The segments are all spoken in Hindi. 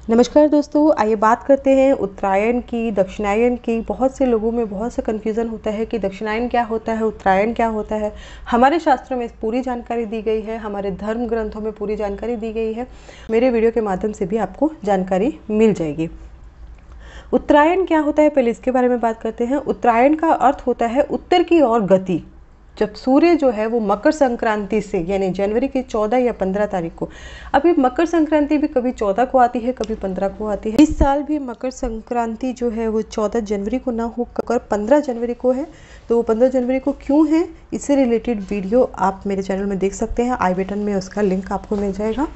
नमस्कार दोस्तों, आइए बात करते हैं उत्तरायण की, दक्षिणायन की। बहुत से लोगों में बहुत सा कन्फ्यूज़न होता है कि दक्षिणायन क्या होता है, उत्तरायण क्या होता है। हमारे शास्त्रों में पूरी जानकारी दी गई है, हमारे धर्म ग्रंथों में पूरी जानकारी दी गई है। मेरे वीडियो के माध्यम से भी आपको जानकारी मिल जाएगी। उत्तरायण क्या होता है, पहले इसके बारे में बात करते हैं। उत्तरायण का अर्थ होता है उत्तर की ओर गति। जब सूर्य जो है वो मकर संक्रांति से, यानी जनवरी की 14 या 15 तारीख को, अभी मकर संक्रांति भी कभी 14 को आती है, कभी 15 को आती है। इस साल भी मकर संक्रांति जो है वो 14 जनवरी को ना होकर 15 जनवरी को है। तो वो 15 जनवरी को क्यों है, इससे रिलेटेड वीडियो आप मेरे चैनल में देख सकते हैं। आई बटन में उसका लिंक आपको मिल जाएगा।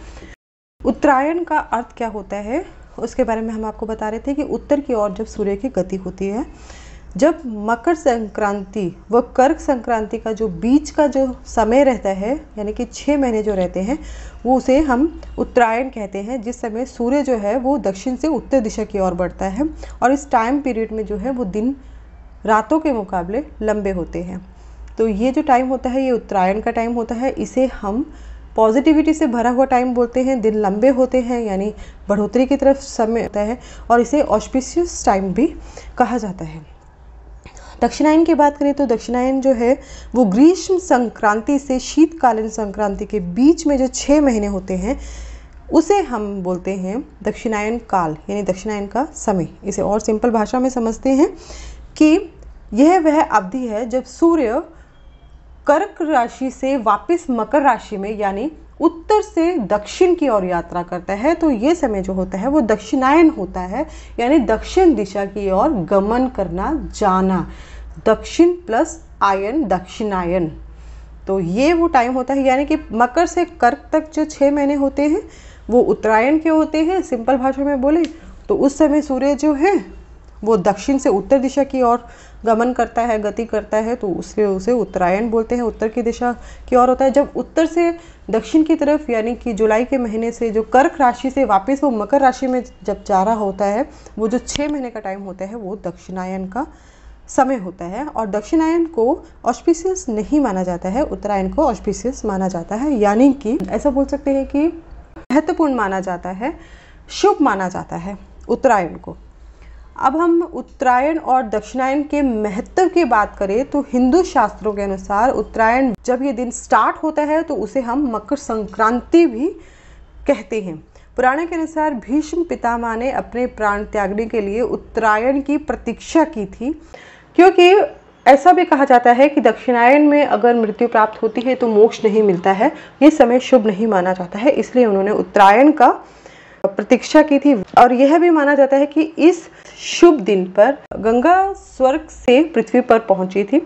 उत्तरायण का अर्थ क्या होता है उसके बारे में हम आपको बता रहे थे कि उत्तर की ओर जब सूर्य की गति होती है, जब मकर संक्रांति व कर्क संक्रांति का जो बीच का जो समय रहता है, यानी कि 6 महीने जो रहते हैं, वो उसे हम उत्तरायण कहते हैं। जिस समय सूर्य जो है वो दक्षिण से उत्तर दिशा की ओर बढ़ता है और इस टाइम पीरियड में जो है वो दिन रातों के मुकाबले लंबे होते हैं। तो ये जो टाइम होता है ये उत्तरायण का टाइम होता है। इसे हम पॉजिटिविटी से भरा हुआ टाइम बोलते हैं। दिन लंबे होते हैं, यानी बढ़ोतरी की तरफ समय होता है, और इसे ऑस्पिशियस टाइम भी कहा जाता है। दक्षिणायन की बात करें तो दक्षिणायन जो है वो ग्रीष्म संक्रांति से शीतकालीन संक्रांति के बीच में जो 6 महीने होते हैं उसे हम बोलते हैं दक्षिणायन काल, यानी दक्षिणायन का समय। इसे और सिंपल भाषा में समझते हैं कि यह वह अवधि है जब सूर्य कर्क राशि से वापस मकर राशि में, यानी उत्तर से दक्षिण की ओर यात्रा करता है। तो ये समय जो होता है वो दक्षिणायन होता है, यानी दक्षिण दिशा की ओर गमन करना, जाना। दक्षिण प्लस आयन, दक्षिणायन। तो ये वो टाइम होता है, यानी कि मकर से कर्क तक जो 6 महीने होते हैं वो उत्तरायण के होते हैं। सिंपल भाषा में बोले तो उस समय सूर्य जो है वो दक्षिण से उत्तर दिशा की ओर गमन करता है, गति करता है, तो उससे उसे उत्तरायण बोलते हैं। उत्तर की दिशा की ओर होता है। जब उत्तर से दक्षिण की तरफ, यानी कि जुलाई के महीने से जो कर्क राशि से वापस वो मकर राशि में जब जा रहा होता है, वो जो 6 महीने का टाइम होता है वो दक्षिणायन का समय होता है। और दक्षिणायन को ऑस्पिशियस नहीं माना जाता है, उत्तरायण को ऑस्पिशियस माना जाता है। यानी कि ऐसा बोल सकते हैं कि महत्वपूर्ण माना जाता है, शुभ माना जाता है उत्तरायण को। अब हम उत्तरायण और दक्षिणायन के महत्व की बात करें तो हिंदू शास्त्रों के अनुसार उत्तरायण जब ये दिन स्टार्ट होता है तो उसे हम मकर संक्रांति भी कहते हैं। पुराण के अनुसार भीष्म पितामह ने अपने प्राण त्यागने के लिए उत्तरायण की प्रतीक्षा की थी, क्योंकि ऐसा भी कहा जाता है कि दक्षिणायन में अगर मृत्यु प्राप्त होती है तो मोक्ष नहीं मिलता है, ये समय शुभ नहीं माना जाता है, इसलिए उन्होंने उत्तरायण का प्रतीक्षा की थी। और यह भी माना जाता है कि इस शुभ दिन पर गंगा स्वर्ग से पृथ्वी पर पहुंची थी,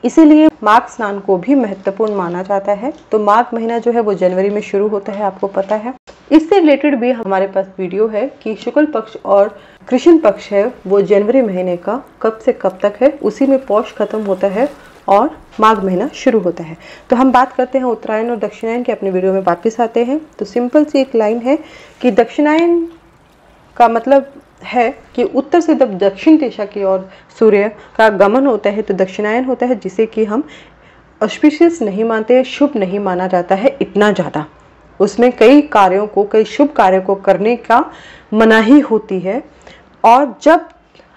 इसीलिए माघ स्नान को भी महत्वपूर्ण माना जाता है। तो माघ महीना जो है वो जनवरी में शुरू होता है, आपको पता है। इससे रिलेटेड भी हमारे पास वीडियो है कि शुक्ल पक्ष और कृष्ण पक्ष है वो जनवरी महीने का कब से कब तक है, उसी में पौष खत्म होता है और माघ महीना शुरू होता है। तो हम बात करते हैं उत्तरायण और दक्षिणायन के, अपने वीडियो में वापस आते हैं। तो सिंपल सी एक लाइन है कि दक्षिणायन का मतलब है कि उत्तर से जब दक्षिण दिशा की ओर सूर्य का गमन होता है तो दक्षिणायन होता है, जिसे कि हम ऑस्पिशियस नहीं मानते, शुभ नहीं माना जाता है इतना ज़्यादा। उसमें कई कार्यों को, कई शुभ कार्यों को करने का मनाही होती है। और जब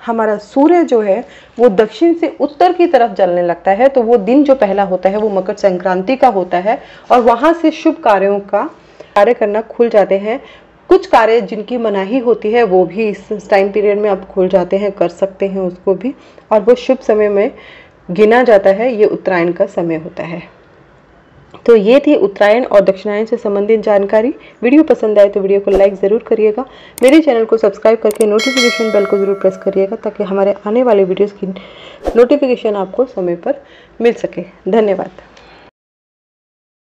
हमारा सूर्य जो है वो दक्षिण से उत्तर की तरफ जलने लगता है तो वो दिन जो पहला होता है वो मकर संक्रांति का होता है, और वहाँ से शुभ कार्यों का कार्य करना खुल जाते हैं। कुछ कार्य जिनकी मनाही होती है वो भी इस टाइम पीरियड में अब खुल जाते हैं, कर सकते हैं उसको भी, और वो शुभ समय में गिना जाता है। ये उत्तरायण का समय होता है। तो ये थी उत्तरायण और दक्षिणायन से संबंधित जानकारी। वीडियो पसंद आए तो वीडियो को लाइक ज़रूर करिएगा। मेरे चैनल को सब्सक्राइब करके नोटिफिकेशन बेल को ज़रूर प्रेस करिएगा, ताकि हमारे आने वाले वीडियोज़ की नोटिफिकेशन आपको समय पर मिल सके। धन्यवाद।